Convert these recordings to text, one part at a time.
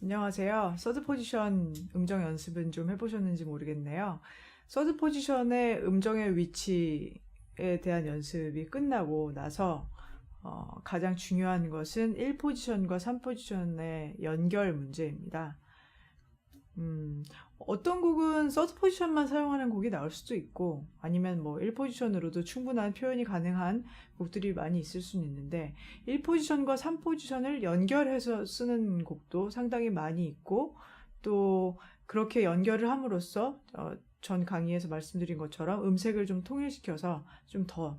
안녕하세요. 서드 포지션 음정 연습은 좀 해보셨는지 모르겠네요. 서드 포지션의 음정의 위치에 대한 연습이 끝나고 나서 가장 중요한 것은 1 포지션과 3 포지션의 연결 문제입니다. 어떤 곡은 서드 포지션만 사용하는 곡이 나올 수도 있고 아니면 뭐 1 포지션으로도 충분한 표현이 가능한 곡들이 많이 있을 수는 있는데 1 포지션과 3 포지션을 연결해서 쓰는 곡도 상당히 많이 있고 또 그렇게 연결을 함으로써 전 강의에서 말씀드린 것처럼 음색을 좀 통일시켜서 좀 더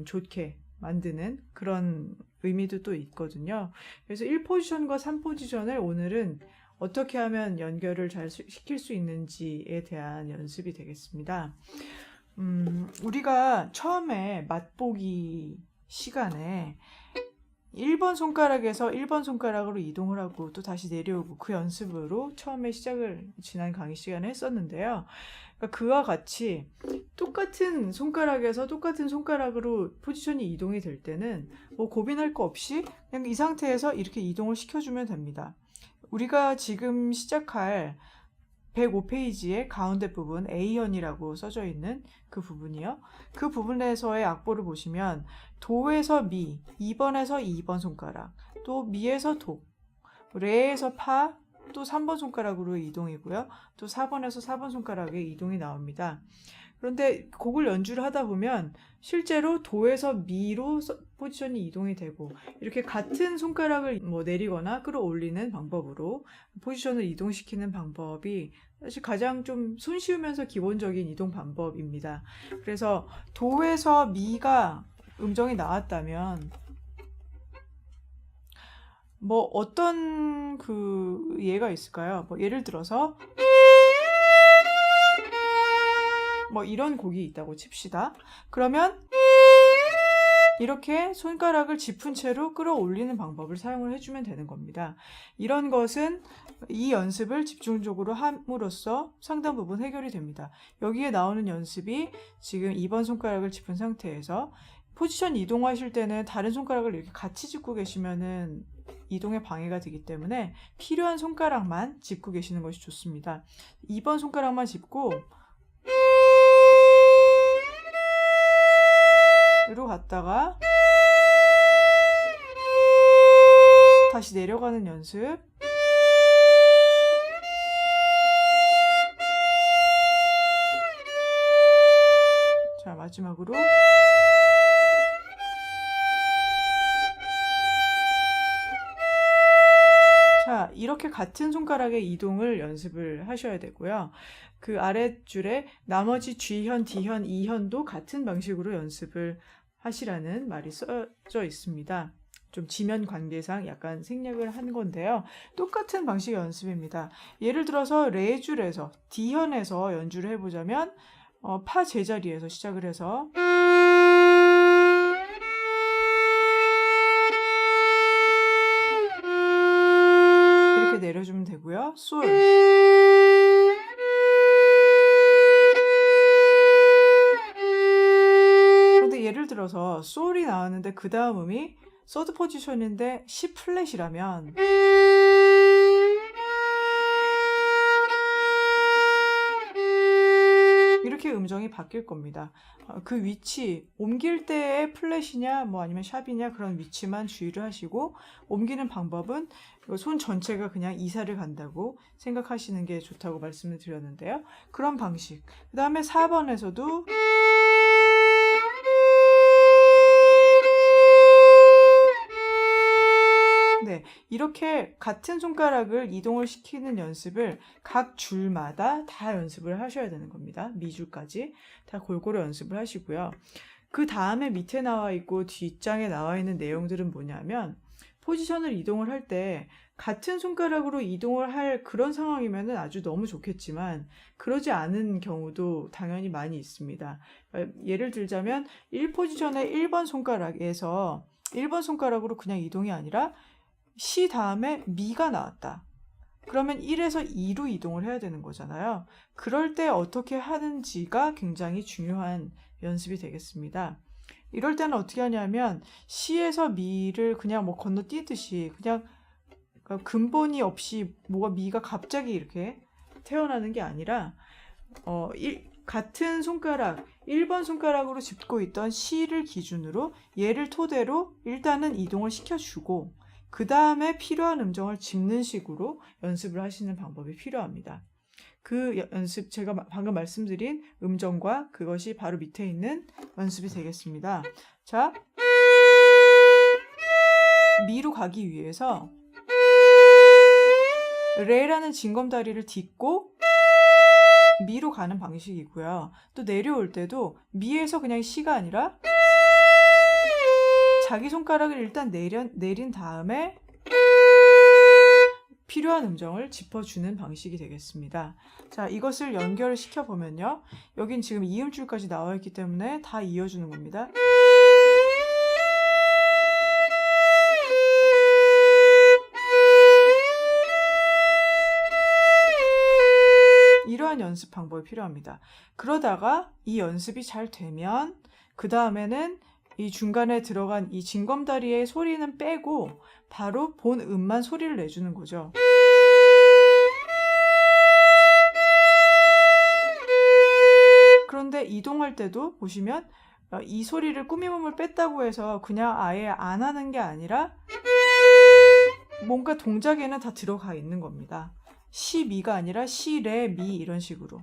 좋게 만드는 그런 의미도 또 있거든요. 그래서 1 포지션과 3 포지션을 오늘은 어떻게 하면 연결을 잘 시킬 수 있는지에 대한 연습이 되겠습니다. 우리가 처음에 맛보기 시간에 1번 손가락에서 1번 손가락으로 이동을 하고 또 다시 내려오고 그 연습으로 처음에 시작을 지난 강의 시간에 했었는데요. 그러니까 그와 같이 똑같은 손가락에서 똑같은 손가락으로 포지션이 이동이 될 때는 뭐 고민할 거 없이 그냥 이 상태에서 이렇게 이동을 시켜주면 됩니다. 우리가 지금 시작할 105페이지의 가운데 부분 A현이라고 써져 있는 그 부분이요. 그 부분에서의 악보를 보시면 도에서 미, 2번에서 2번 손가락, 또 미에서 도, 레에서 파, 또 3번 손가락으로 이동이고요. 또 4번에서 4번 손가락의 이동이 나옵니다. 그런데 곡을 연주를 하다 보면 실제로 도에서 미로 포지션이 이동이 되고 이렇게 같은 손가락을 뭐 내리거나 끌어올리는 방법으로 포지션을 이동시키는 방법이 사실 가장 좀 손쉬우면서 기본적인 이동 방법입니다. 그래서 도에서 미가 음정이 나왔다면 뭐 어떤 그 예가 있을까요? 뭐 예를 들어서 뭐 이런 곡이 있다고 칩시다. 그러면 이렇게 손가락을 짚은 채로 끌어올리는 방법을 사용을 해주면 되는 겁니다. 이런 것은 이 연습을 집중적으로 함으로써 상당 부분 해결이 됩니다. 여기에 나오는 연습이 지금 2번 손가락을 짚은 상태에서 포지션 이동하실 때는 다른 손가락을 이렇게 같이 짚고 계시면은 이동에 방해가 되기 때문에 필요한 손가락만 짚고 계시는 것이 좋습니다. 2번 손가락만 짚고 로 갔다가 다시 내려가는 연습. 자, 마지막으로 자, 이렇게 같은 손가락의 이동을 연습을 하셔야 되고요. 그 아랫줄에 나머지 G현, D현, E현도 같은 방식으로 연습을 하시라는 말이 써져 있습니다. 좀 지면 관계상 약간 생략을 한 건데요. 똑같은 방식의 연습입니다. 예를 들어서 레줄에서 D현에서 연주를 해보자면 파 제자리에서 시작을 해서 이렇게 내려주면 되고요. 솔 예를 들어서 솔이 나왔는데 그 다음 음이 서드 포지션인데 C 플랫이라면 이렇게 음정이 바뀔 겁니다. 그 위치, 옮길 때의 플랫이냐 뭐 아니면 샵이냐 그런 위치만 주의를 하시고 옮기는 방법은 손 전체가 그냥 이사를 간다고 생각하시는 게 좋다고 말씀을 드렸는데요. 그런 방식. 그 다음에 4번에서도 네, 이렇게 같은 손가락을 이동을 시키는 연습을 각 줄마다 다 연습을 하셔야 되는 겁니다. 미줄까지 다 골고루 연습을 하시고요. 그 다음에 밑에 나와 있고 뒷장에 나와 있는 내용들은 뭐냐면 포지션을 이동을 할 때 같은 손가락으로 이동을 할 그런 상황이면 아주 너무 좋겠지만 그러지 않은 경우도 당연히 많이 있습니다. 예를 들자면 1포지션의 1번 손가락에서 1번 손가락으로 그냥 이동이 아니라 C 다음에 미가 나왔다. 그러면 1에서 2로 이동을 해야 되는 거잖아요. 그럴 때 어떻게 하는지가 굉장히 중요한 연습이 되겠습니다. 이럴 때는 어떻게 하냐면 C에서 미를 그냥 뭐 건너뛰듯이 그냥 그러니까 근본이 없이 뭐가 미가 갑자기 이렇게 태어나는 게 아니라 같은 손가락 1번 손가락으로 짚고 있던 C를 기준으로 얘를 토대로 일단은 이동을 시켜주고 그 다음에 필요한 음정을 짚는 식으로 연습을 하시는 방법이 필요합니다. 그 연습 제가 방금 말씀드린 음정과 그것이 바로 밑에 있는 연습이 되겠습니다. 자, 미로 가기 위해서 레라는 징검다리를 딛고 미로 가는 방식이고요. 또 내려올 때도 미에서 그냥 C가 아니라 자기 손가락을 일단 내린 다음에 필요한 음정을 짚어주는 방식이 되겠습니다. 자, 이것을 연결시켜 보면요. 여긴 지금 이음줄까지 나와 있기 때문에 다 이어주는 겁니다. 이러한 연습 방법이 필요합니다. 그러다가 이 연습이 잘 되면 그 다음에는 이 중간에 들어간 이 징검다리의 소리는 빼고 바로 본 음만 소리를 내주는 거죠. 그런데 이동할 때도 보시면 이 소리를 꾸미음을 뺐다고 해서 그냥 아예 안 하는 게 아니라 뭔가 동작에는 다 들어가 있는 겁니다. 시, 미가 아니라 시, 레, 미 이런 식으로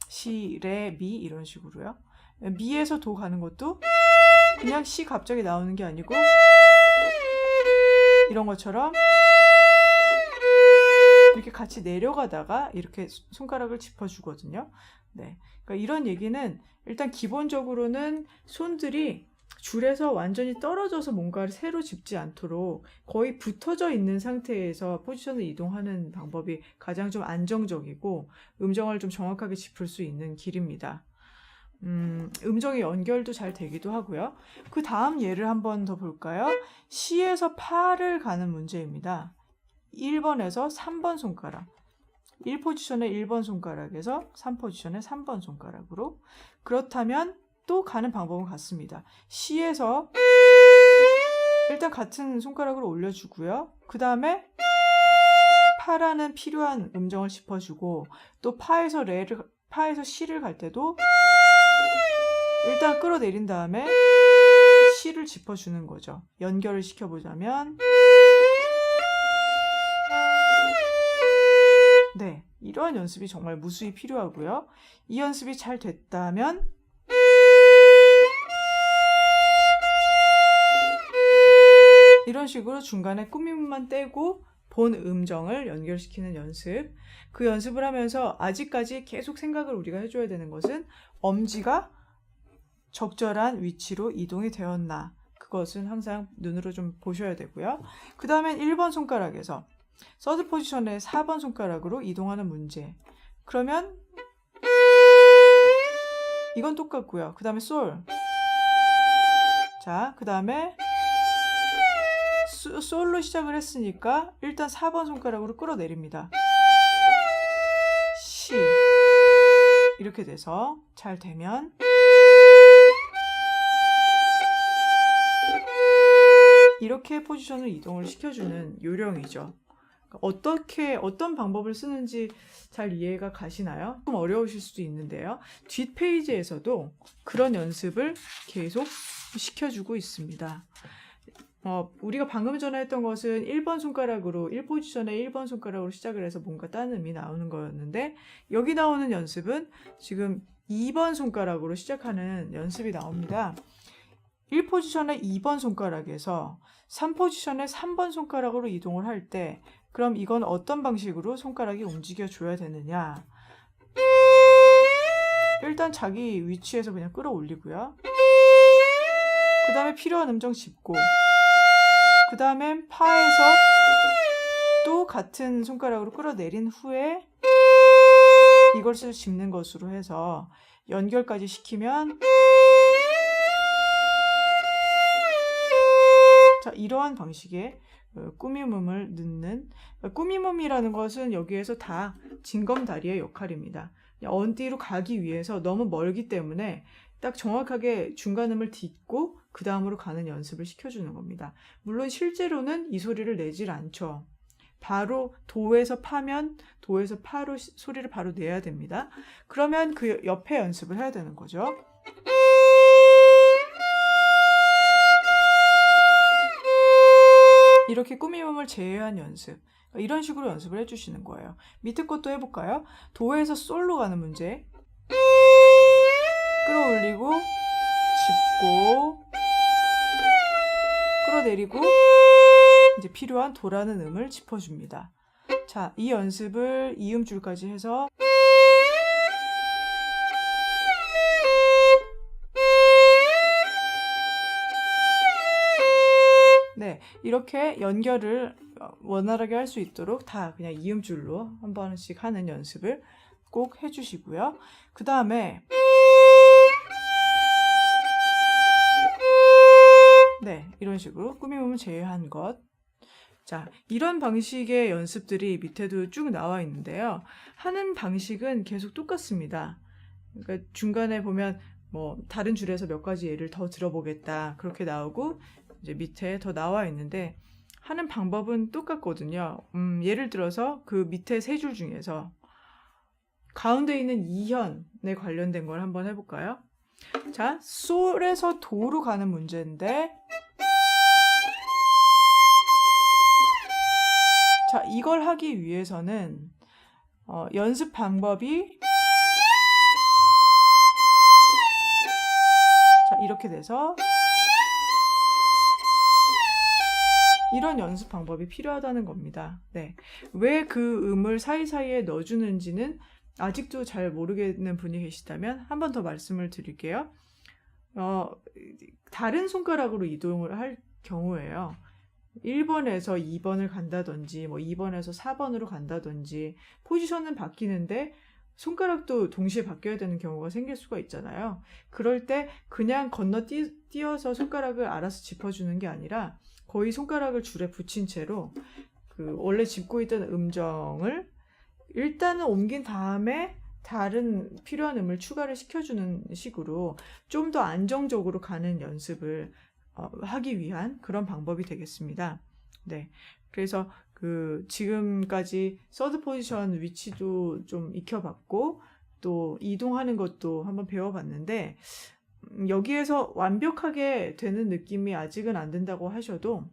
시, 레, 미 이런 식으로요. 미에서 도 가는 것도 그냥 시 갑자기 나오는 게 아니고 이런 것처럼 이렇게 같이 내려가다가 이렇게 손가락을 짚어주거든요. 네, 그러니까 이런 얘기는 일단 기본적으로는 손들이 줄에서 완전히 떨어져서 뭔가를 새로 짚지 않도록 거의 붙어져 있는 상태에서 포지션을 이동하는 방법이 가장 좀 안정적이고 음정을 좀 정확하게 짚을 수 있는 길입니다. 음정의 연결도 잘 되기도 하고요. 그 다음 예를 한번 더 볼까요? C에서 파를 가는 문제입니다. 1번에서 3번 손가락 1포지션의 1번 손가락에서 3포지션의 3번 손가락으로 그렇다면 또 가는 방법은 같습니다. C에서 일단 같은 손가락으로 올려주고요. 그 다음에 파라는 필요한 음정을 짚어주고 또 파에서 C를 갈 때도 일단 끌어내린 다음에 C를 짚어주는 거죠. 연결을 시켜보자면 네, 이러한 연습이 정말 무수히 필요하고요. 이 연습이 잘 됐다면 이런 식으로 중간에 꾸밈만 떼고 본 음정을 연결시키는 연습. 그 연습을 하면서 아직까지 계속 생각을 우리가 해줘야 되는 것은 엄지가 적절한 위치로 이동이 되었나. 그것은 항상 눈으로 좀 보셔야 되고요. 그 다음엔 1번 손가락에서 서드 포지션의 4번 손가락으로 이동하는 문제. 그러면 이건 똑같고요. 그 다음에 솔. 자, 그 다음에 솔로 시작을 했으니까 일단 4번 손가락으로 끌어내립니다. C. 이렇게 돼서 잘 되면 이렇게 포지션을 이동을 시켜주는 요령이죠. 어떤 방법을 쓰는지 잘 이해가 가시나요? 좀 어려우실 수도 있는데요. 뒷페이지에서도 그런 연습을 계속 시켜주고 있습니다. 우리가 방금 전에 했던 것은 1번 손가락으로 1포지션의 1번 손가락으로 시작을 해서 뭔가 딴 음이 나오는 거였는데 여기 나오는 연습은 지금 2번 손가락으로 시작하는 연습이 나옵니다. 1포지션의 2번 손가락에서 3포지션의 3번 손가락으로 이동을 할 때 그럼 이건 어떤 방식으로 손가락이 움직여줘야 되느냐. 일단 자기 위치에서 그냥 끌어올리고요. 그 다음에 필요한 음정 짚고 그 다음엔 파에서 또 같은 손가락으로 끌어내린 후에 이것을 짚는 것으로 해서 연결까지 시키면 자, 이러한 방식의 꾸밈음을 넣는 꾸밈음이라는 것은 여기에서 다 징검다리의 역할입니다. 어디로 가기 위해서 너무 멀기 때문에 딱 정확하게 중간음을 딛고 그 다음으로 가는 연습을 시켜주는 겁니다. 물론 실제로는 이 소리를 내질 않죠. 바로 도에서 파면 도에서 파로 소리를 바로 내야 됩니다. 그러면 그 옆에 연습을 해야 되는 거죠. 이렇게 꾸밈음을 제외한 연습. 이런 식으로 연습을 해주시는 거예요. 밑에 것도 해볼까요? 도에서 솔로 가는 문제. 끌어올리고 짚고 끌어내리고 이제 필요한 도라는 음을 짚어줍니다. 자, 이 연습을 이음줄까지 해서 네, 이렇게 연결을 원활하게 할 수 있도록 다 그냥 이음줄로 한 번씩 하는 연습을 꼭 해주시고요. 그 다음에 네, 이런 식으로 꾸밈음을 제외한 것. 자, 이런 방식의 연습들이 밑에도 쭉 나와 있는데요. 하는 방식은 계속 똑같습니다. 그러니까 중간에 보면 뭐 다른 줄에서 몇 가지 예를 더 들어보겠다 그렇게 나오고 이제 밑에 더 나와 있는데 하는 방법은 똑같거든요. 예를 들어서 그 밑에 세 줄 중에서 가운데 있는 2현에 관련된 걸 한번 해볼까요? 자, 솔에서 도로 가는 문제인데 자, 이걸 하기 위해서는 연습 방법이 자, 이렇게 돼서 이런 연습 방법이 필요하다는 겁니다. 네. 왜 그 음을 사이사이에 넣어주는지는 아직도 잘 모르겠는 분이 계시다면 한 번 더 말씀을 드릴게요. 다른 손가락으로 이동을 할 경우에요. 1번에서 2번을 간다든지 뭐 2번에서 4번으로 간다든지 포지션은 바뀌는데 손가락도 동시에 바뀌어야 되는 경우가 생길 수가 있잖아요. 그럴 때 그냥 건너뛰어서 손가락을 알아서 짚어주는 게 아니라 거의 손가락을 줄에 붙인 채로 그 원래 짚고 있던 음정을 일단은 옮긴 다음에 다른 필요한 음을 추가를 시켜주는 식으로 좀 더 안정적으로 가는 연습을 하기 위한 그런 방법이 되겠습니다. 네, 그래서 그 지금까지 서드 포지션 위치도 좀 익혀봤고 또 이동하는 것도 한번 배워봤는데 여기에서 완벽하게 되는 느낌이 아직은 안 된다고 하셔도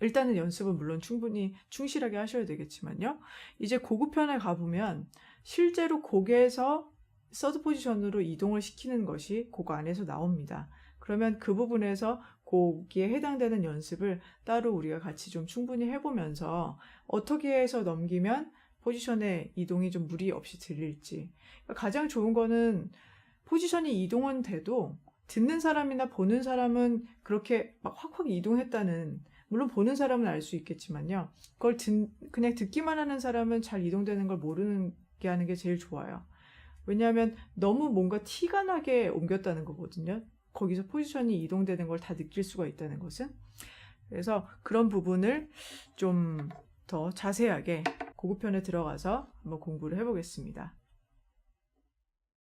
일단은 연습은 물론 충분히 충실하게 하셔야 되겠지만요. 이제 고급편에 가보면 실제로 곡에서 서드 포지션으로 이동을 시키는 것이 곡 안에서 나옵니다. 그러면 그 부분에서 곡에 해당되는 연습을 따로 우리가 같이 좀 충분히 해보면서 어떻게 해서 넘기면 포지션의 이동이 좀 무리 없이 들릴지. 가장 좋은 거는 포지션이 이동은 돼도 듣는 사람이나 보는 사람은 그렇게 막 확확 이동했다는, 물론 보는 사람은 알 수 있겠지만요. 그걸 그냥 듣기만 하는 사람은 잘 이동되는 걸 모르는 게 하는 게 제일 좋아요. 왜냐하면 너무 뭔가 티가 나게 옮겼다는 거거든요. 거기서 포지션이 이동되는 걸 다 느낄 수가 있다는 것은. 그래서 그런 부분을 좀 더 자세하게 고급편에 들어가서 한번 공부를 해보겠습니다.